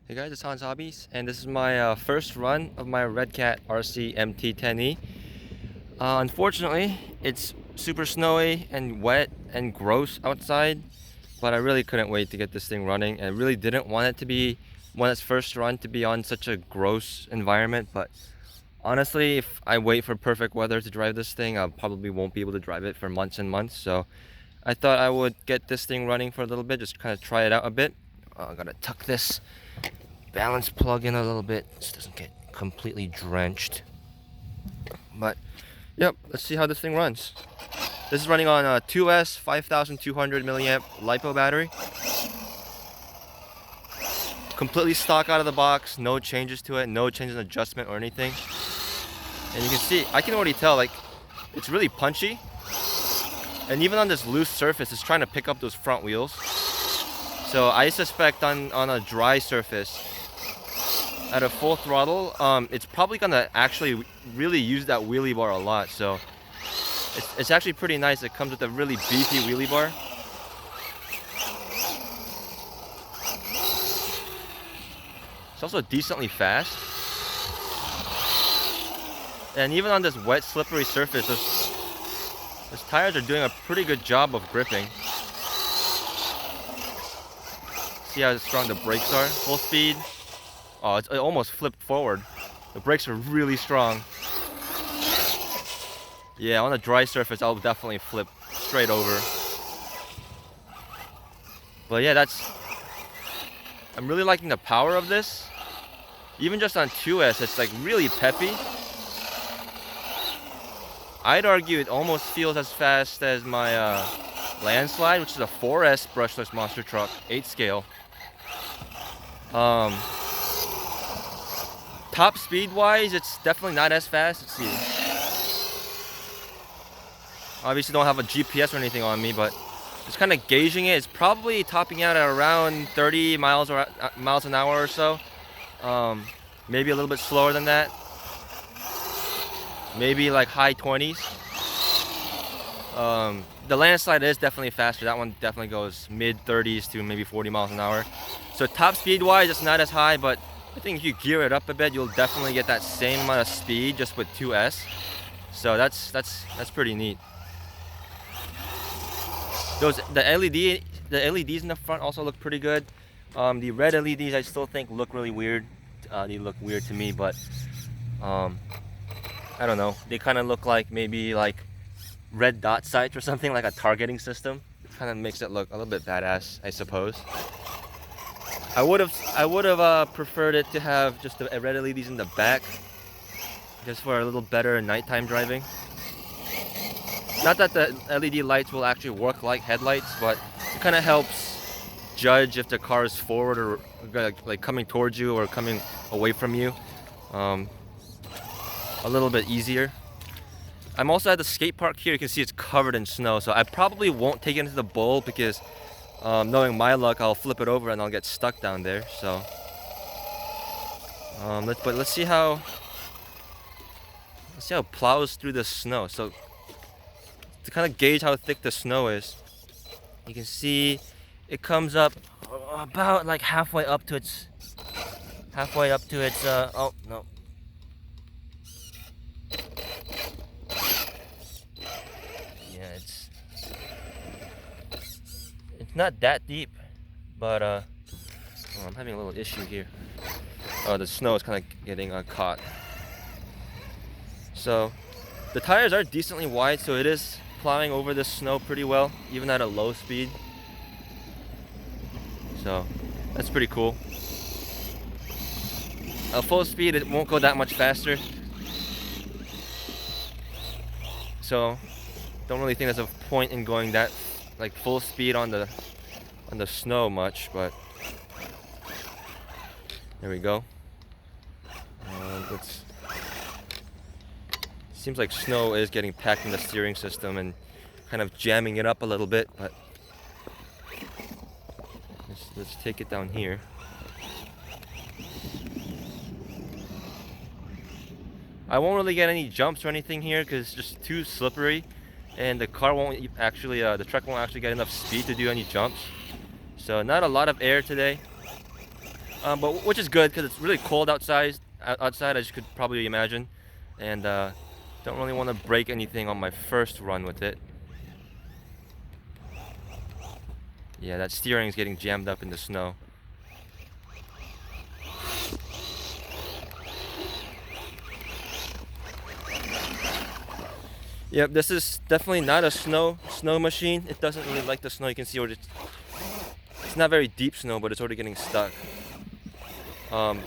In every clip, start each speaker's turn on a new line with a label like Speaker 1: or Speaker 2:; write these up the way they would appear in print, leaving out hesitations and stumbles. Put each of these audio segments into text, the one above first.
Speaker 1: Hey guys, it's Hans Hobbies, and this is my first run of my Redcat RC MT10E. Unfortunately, it's super snowy and wet and gross outside, but I really couldn't wait to get this thing running. And I really didn't want it to be, when its first run, to be on such a gross environment. But honestly, if I wait for perfect weather to drive this thing, I probably won't be able to drive it for months and months. So I thought I would get this thing running for a little bit, just kind of try it out a bit. I gotta tuck this balance plug in a little bit so it doesn't get completely drenched. But yep, let's see how this thing runs. This is running on a 2S 5200 milliamp LiPo battery. Completely stock out of the box, no changes to it, no changes in adjustment or anything. And you can see, I can already tell, like, it's really punchy. And even on this loose surface, it's trying to pick up those front wheels. So I suspect on a dry surface, at a full throttle, it's probably gonna actually really use that wheelie bar a lot. So it's actually pretty nice. It comes with a really beefy wheelie bar. It's also decently fast. And even on this wet, slippery surface, those tires are doing a pretty good job of gripping. See how strong the brakes are? Full speed. Oh, it almost flipped forward. The brakes are really strong. Yeah, on a dry surface, I'll definitely flip straight over. But yeah, I'm really liking the power of this. Even just on 2S, it's like really peppy. I'd argue it almost feels as fast as my Landslide, which is a 4S brushless monster truck, 8 scale. Top speed wise, it's definitely not as fast. Let's see. Obviously don't have a GPS or anything on me, but just kind of gauging it. It's probably topping out at around 30 miles an hour or so. Maybe a little bit slower than that. Maybe like high 20s. The Landslide is definitely faster. That one definitely goes mid 30s to maybe 40 miles an hour. So top speed wise, it's not as high, but I think if you gear it up a bit, you'll definitely get that same amount of speed just with 2S. So that's pretty neat. The LEDs in the front also look pretty good. The red LEDs I still think look really weird. They look weird to me, but I don't know. They kind of look like maybe like red dot sights or something, like a targeting system. It kind of makes it look a little bit badass, I suppose. I would have preferred it to have just the red LEDs in the back, just for a little better nighttime driving. Not that the LED lights will actually work like headlights, but it kind of helps judge if the car is forward or like coming towards you or coming away from you. A little bit easier. I'm also at the skate park here. You can see it's covered in snow, so I probably won't take it into the bowl because knowing my luck, I'll flip it over and I'll get stuck down there. So let's see how it plows through the snow. So to kind of gauge how thick the snow is, you can see it comes up about like halfway up to its oh no. Yeah, it's not that deep, but oh, I'm having a little issue here. Oh, the snow is kind of getting caught. So the tires are decently wide, so it is plowing over the snow pretty well, even at a low speed. So that's pretty cool. At full speed, it won't go that much faster. So don't really think there's a point in going that like full speed on the snow much, but there we go. Seems like snow is getting packed in the steering system and kind of jamming it up a little bit, but let's take it down here. I won't really get any jumps or anything here because it's just too slippery, and the truck won't actually get enough speed to do any jumps. So not a lot of air today. but which is good because it's really cold outside. Outside, as you could probably imagine, and don't really want to break anything on my first run with it. Yeah, that steering is getting jammed up in the snow. Yep, this is definitely not a snow machine. It doesn't really like the snow. You can see where it's not very deep snow, but it's already getting stuck.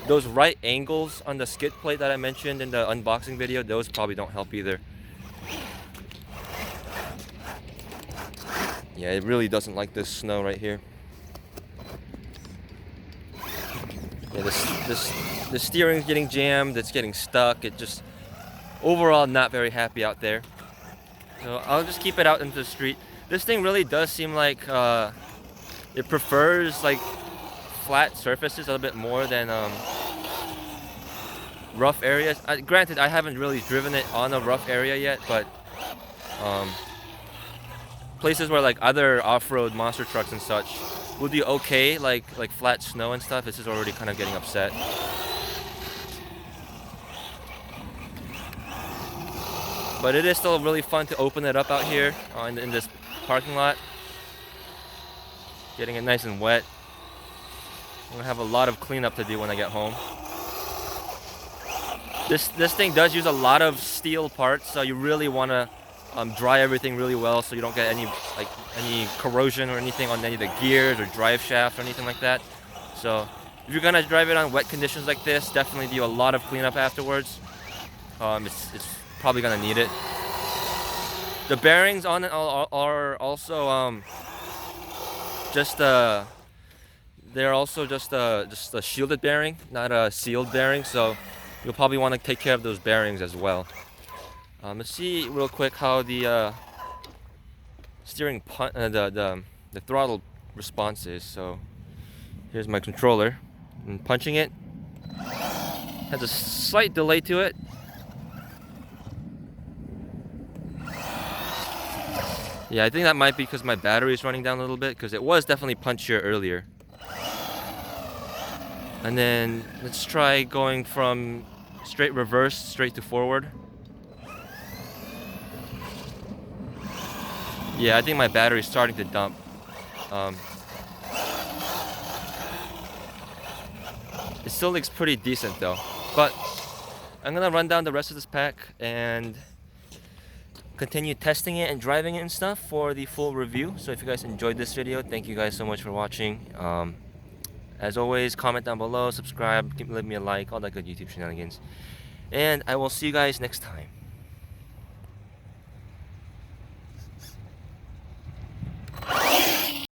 Speaker 1: Those right angles on the skid plate that I mentioned in the unboxing video, those probably don't help either. Yeah, it really doesn't like this snow right here. Yeah, the steering's getting jammed, it's getting stuck. It just, overall, not very happy out there. So I'll just keep it out into the street. This thing really does seem like it prefers like flat surfaces a little bit more than rough areas. Granted, I haven't really driven it on a rough area yet, but places where like other off-road monster trucks and such would be okay, like flat snow and stuff. This is already kind of getting upset. But it is still really fun to open it up out here in this parking lot. Getting it nice and wet. I'm gonna have a lot of cleanup to do when I get home. This thing does use a lot of steel parts, so you really want to dry everything really well so you don't get any corrosion or anything on any of the gears or drive shafts or anything like that. So if you're gonna drive it on wet conditions like this, definitely do a lot of cleanup afterwards. It's probably gonna need it. The bearings on it are also they're also just a shielded bearing, not a sealed bearing. So you'll probably want to take care of those bearings as well. Let's see real quick how the steering the throttle response is. So here's my controller, and punching it has a slight delay to it. Yeah, I think that might be because my battery is running down a little bit, because it was definitely punchier earlier. And then let's try going from straight reverse straight to forward. Yeah, I think my battery is starting to dump. It still looks pretty decent though. But I'm gonna run down the rest of this pack and continue testing it and driving it and stuff for the full review. So if you guys enjoyed this video, thank you guys so much for watching. As always, comment down below, subscribe, leave me a like, all that good YouTube shenanigans. And I will see you guys next time.